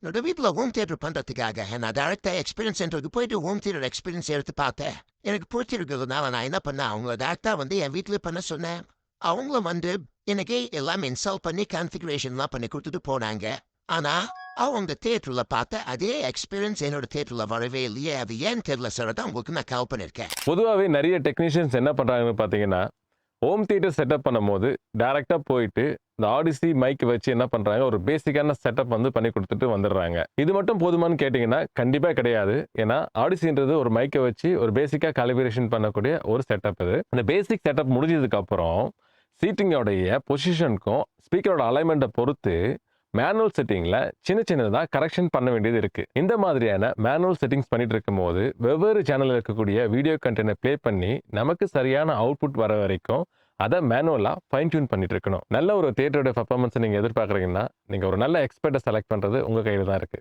என்னோட வீட்ல home theatre பண்றதுக்காக நான் டைரக்ட்டா எக்ஸ்பீரியன்ஸ் சென்டருக்கு போயிட்டு ஹோம் தியேட்டர் எக்ஸ்பீரியன்ஸ் எடுத்து பார்த்தேன். எனக்கு பிடிச்சிருக்கிறதுனால நான் என்ன பண்ணேன், அவங்கள டைரக்ட்டா வந்து என் வீட்லயே பண்ண சொன்னேன். அவங்களும் வந்து எனக்கு எல்லாம் இன்ஸ்டால் பண்ணி கான்ஃபிகரேஷன்லாம் பண்ணி குடுத்துட்டு போனாங்க. ஆனா, அவங்க தியேட்டர்ல பார்த்த அதே எக்ஸ்பீரியன்ஸ் என்னோட தியேட்டர்ல வரவே இல்லையே. அது ஏன்னு தெரியல சார். அதான் உங்களுக்கு நான் கால் பண்ணியிருக்கேன். பொதுவாவே நெறைய டெக்னீஷியன்ஸ் என்ன பண்றாங்கன்னு பார்த்தீங்கன்னா, ஹோம் தியேட்டர் செட்டப் பண்ணும்போது, டைரக்ட்டா போயிட்டு இந்த ஆடிசி மைக் வச்சு என்ன பண்றாங்க, ஒரு பேசிக்கான செட்டப் வந்து பண்ணி குடுத்துட்டு வந்துடுறாங்க. இது மட்டும் போதுமான்னு கேட்டீங்கன்னா, கண்டிப்பா கிடையாது. ஏன்னா, ஆடிசின்றது ஒரு மைக்க வச்சு ஒரு பேசிக்கா காலிபரேஷன் பண்ணக்கூடிய ஒரு செட்டப் இது. இந்த பேசிக் செட்டப் முடிஞ்சதுக்கு அப்புறம், சீட்டிங்கோடைய பொசிஷனுக்கும், ஸ்பீக்கரோட அலைன்மென்ட்ட பொறுத்து மேனுவல் செட்டிங்ல சின்ன சின்னதா கரெக்ஷன் பண்ண வேண்டியது இருக்கு. இந்த மாதிரியான மேனுவல் செட்டிங்ஸ் பண்ணிட்டு இருக்கும்போது, வெவ்வேறு சேனல்ல இருக்கக்கூடிய வீடியோ கன்டென்ட்ட ப்ளே பண்ணி, நமக்கு சரியான அவுட்புட் வர வரைக்கும், அத மேனுவலா ஃபைன் டியூன் பண்ணிட்டு இருக்கணும். நல்ல ஒரு தியேட்டரோட பெர்ஃபார்மன்ஸ நீங்க எதிர்பார்க்குறீங்கன்னா, நீங்க ஒரு நல்ல எக்ஸ்பெர்ட்ட செலக்ட் பண்றது உங்க கையில தான் இருக்கு.